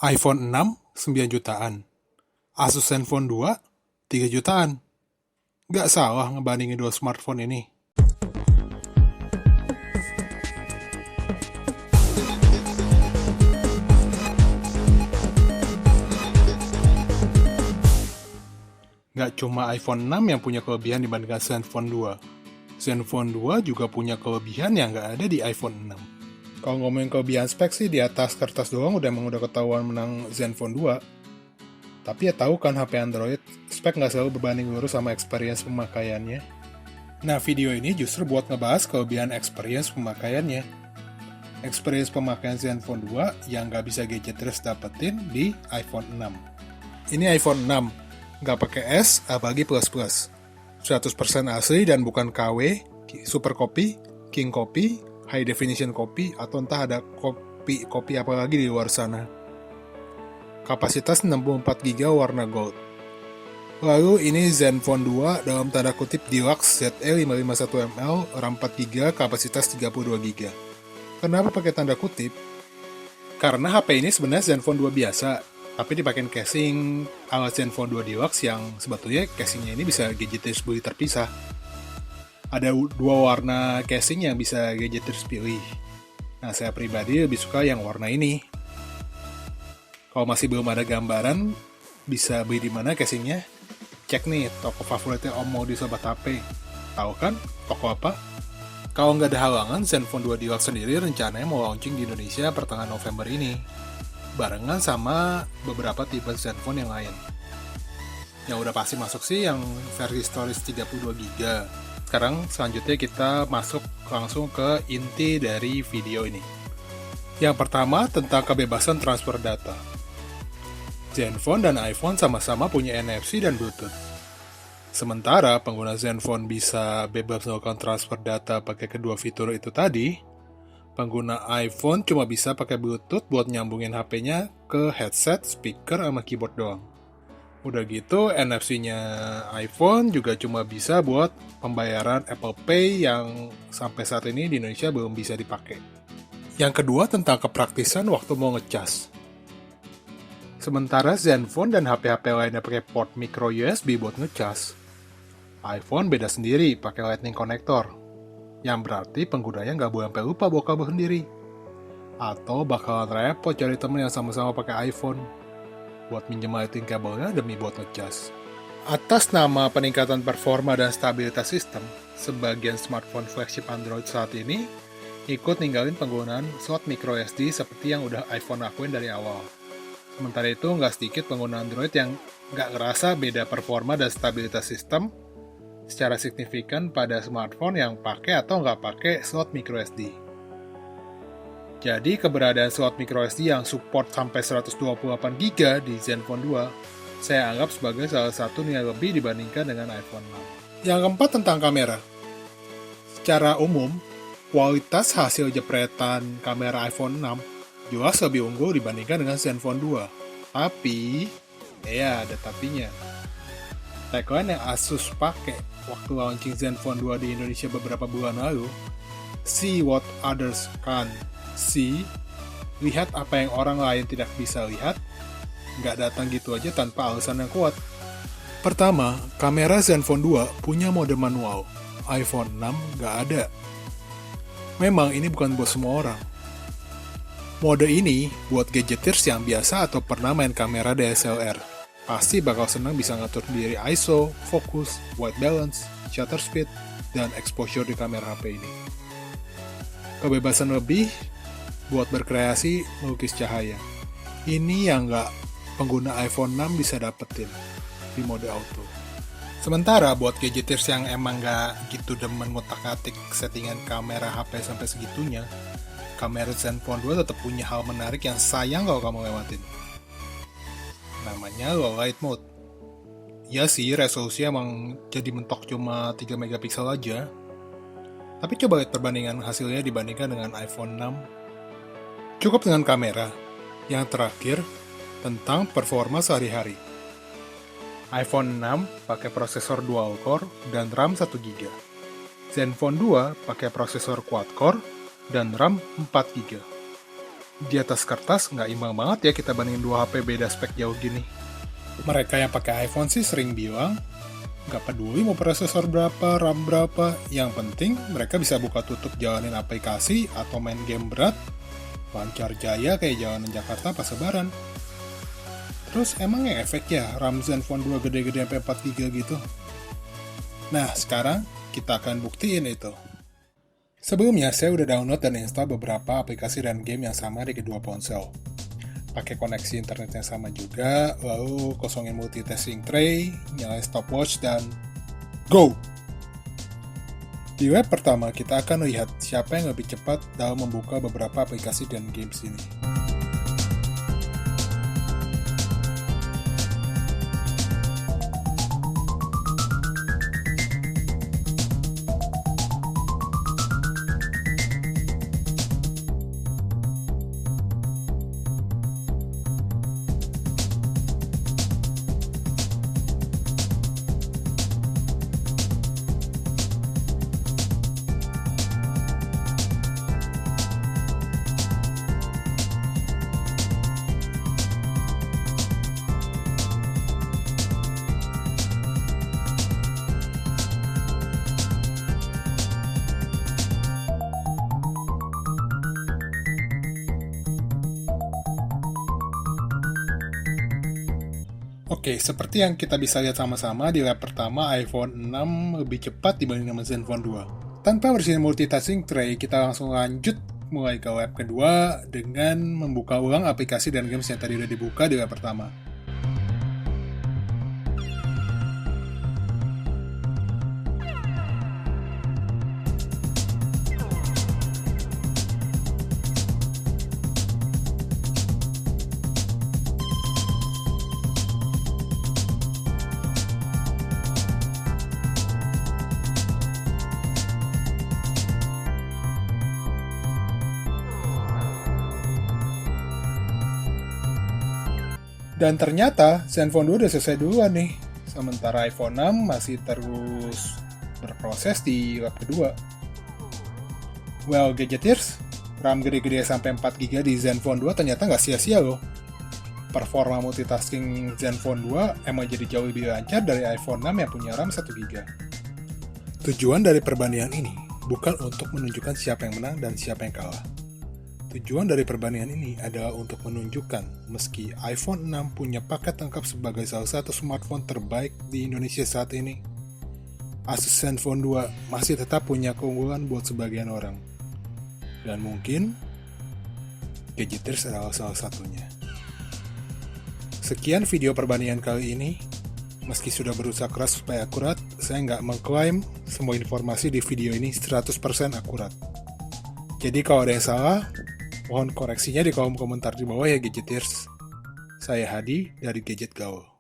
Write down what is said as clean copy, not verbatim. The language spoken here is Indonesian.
iPhone 6 9 jutaan, Asus Zenfone 2 3 jutaan. Nggak salah ngebandingin dua smartphone ini. Nggak cuma iPhone 6 yang punya kelebihan dibandingkan Zenfone 2. Zenfone 2 juga punya kelebihan yang nggak ada di iPhone 6. Kalau ngomongin kelebihan spek sih, di atas kertas doang emang udah ketahuan menang Zenfone 2. Tapi ya tahu kan HP Android, spek nggak selalu berbanding lurus sama experience pemakaiannya. Nah, video ini justru buat ngebahas kelebihan experience pemakaiannya. Experience pemakaian Zenfone 2 yang nggak bisa gadgeters dapetin di iPhone 6. Ini iPhone 6, nggak pakai S, apalagi plus-plus. 100% asli dan bukan KW, super copy, king copy, high definition copy, atau entah ada kopi apa lagi di luar sana. Kapasitas 64GB warna gold. Lalu ini Zenfone 2 dalam tanda kutip Deluxe ZE551ml, RAM 4GB, kapasitas 32GB. Kenapa pakai tanda kutip? Karena HP ini sebenarnya Zenfone 2 biasa, tapi dipakein casing ala Zenfone 2 Deluxe yang sebetulnya casingnya ini bisa gadgeters beli terpisah. Ada dua warna casing yang bisa gadgeters pilih. Nah, saya pribadi lebih suka yang warna ini. Kalau masih belum ada gambaran, bisa beli di mana casingnya? Cek nih, toko favoritnya Om Modi Sobat HP. Tahu kan, toko apa? Kalau nggak ada halangan, Zenfone 2 Deluxe sendiri rencananya mau launching di Indonesia pertengahan November ini. Barengan sama beberapa tipe Zenfone yang lain. Yang udah pasti masuk sih yang versi storage 32GB. Sekarang selanjutnya kita masuk langsung ke inti dari video ini. Yang pertama tentang kebebasan transfer data. Zenfone dan iPhone sama-sama punya NFC dan Bluetooth. Sementara pengguna Zenfone bisa bebas melakukan transfer data pakai kedua fitur itu tadi, pengguna iPhone cuma bisa pakai Bluetooth buat nyambungin HP-nya ke headset, speaker, sama keyboard doang. Udah gitu, NFC-nya iPhone juga cuma bisa buat pembayaran Apple Pay yang sampai saat ini di Indonesia belum bisa dipakai. Yang kedua tentang kepraktisan waktu mau ngecas. Sementara Zenfone dan HP-HP lainnya pakai port micro USB buat ngecas, iPhone beda sendiri pakai Lightning Connector, yang berarti penggunanya nggak boleh sampai lupa bawa kabel sendiri. Atau bakalan repot cari temen yang sama-sama pakai iPhone buat minjem Lightning kabelnya demi buat ngecas. Atas nama peningkatan performa dan stabilitas sistem, sebagian smartphone flagship Android saat ini ikut ninggalin penggunaan slot micro SD seperti yang udah iPhone lakuin dari awal. Sementara itu, nggak sedikit pengguna Android yang nggak ngerasa beda performa dan stabilitas sistem secara signifikan pada smartphone yang pakai atau nggak pakai slot micro SD. Jadi, keberadaan slot microSD yang support sampai 128GB di Zenfone 2, saya anggap sebagai salah satu nilai lebih dibandingkan dengan iPhone 6. Yang keempat tentang kamera. Secara umum, kualitas hasil jepretan kamera iPhone 6 jelas lebih unggul dibandingkan dengan Zenfone 2. Tapi, ya ada tapinya. Tagline yang Asus pakai waktu launching Zenfone 2 di Indonesia beberapa bulan lalu, "See what others can't see", lihat apa yang orang lain tidak bisa lihat, nggak datang gitu aja tanpa alasan yang kuat. Pertama, kamera Zenfone 2 punya mode manual, iPhone 6 nggak ada. Memang ini bukan buat semua orang. Mode ini buat gadgeters yang biasa atau pernah main kamera DSLR. Pasti bakal senang bisa ngatur sendiri ISO, fokus, white balance, shutter speed, dan exposure di kamera HP ini. Kebebasan lebih buat berkreasi melukis cahaya. Ini yang nggak pengguna iPhone 6 bisa dapetin di mode auto. Sementara buat gadgeters yang emang nggak gitu demen ngotak-atik settingan kamera HP sampai segitunya, kamera Zenfone 2 tetap punya hal menarik yang sayang kalau kamu lewatin. Namanya low light mode. Ya sih, resolusi emang jadi mentok cuma 3 megapiksel aja. Tapi coba lihat perbandingan hasilnya dibandingkan dengan iPhone 6. Cukup dengan kamera. Yang terakhir, tentang performa sehari-hari. iPhone 6 pakai prosesor dual core dan RAM 1GB. Zenfone 2 pakai prosesor quad core dan RAM 4GB. Di atas kertas nggak imbang banget ya kita bandingin dua HP beda spek jauh gini. Mereka yang pakai iPhone sih sering bilang, nggak peduli mau prosesor berapa, RAM berapa, yang penting mereka bisa buka tutup jalanin aplikasi atau main game berat, lancar jaya kayak jalanan Jakarta pas lebaran. Terus emang yang efek ya RAM Zenfone 2 gede-gede sampai 4 GB gitu? Nah, sekarang kita akan buktiin itu. Sebelumnya, saya udah download dan install beberapa aplikasi dan game yang sama di kedua ponsel. Pakai koneksi internet yang sama juga, lalu kosongin multitasking tray, nyalain stopwatch, dan go! Di web pertama, kita akan lihat siapa yang lebih cepat dalam membuka beberapa aplikasi dan games ini. Oke, seperti yang kita bisa lihat sama-sama, di lap pertama iPhone 6 lebih cepat dibanding dengan Zenfone 2. Tanpa bersihin multitasking tray, kita langsung lanjut mulai ke lap kedua dengan membuka ulang aplikasi dan games yang tadi udah dibuka di lap pertama. Dan ternyata Zenfone 2 udah selesai duluan nih, sementara iPhone 6 masih terus berproses di lap kedua. Well, gadgeters, RAM gede-gede sampai 4 GB di Zenfone 2 ternyata nggak sia-sia loh. Performa multitasking Zenfone 2 emang jadi jauh lebih lancar dari iPhone 6 yang punya RAM 1 GB. Tujuan dari perbandingan ini bukan untuk menunjukkan siapa yang menang dan siapa yang kalah. Tujuan dari perbandingan ini adalah untuk menunjukkan meski iPhone 6 punya paket lengkap sebagai salah satu smartphone terbaik di Indonesia saat ini, Asus Zenfone 2 masih tetap punya keunggulan buat sebagian orang. Dan mungkin Gadgeters adalah salah satunya. Sekian video perbandingan kali ini. Meski sudah berusaha keras supaya akurat, saya nggak mengklaim semua informasi di video ini 100% akurat. Jadi kalau ada yang salah, mohon koreksinya di kolom komentar di bawah ya Gadgeters. Saya Hadi dari Gadget Gaul.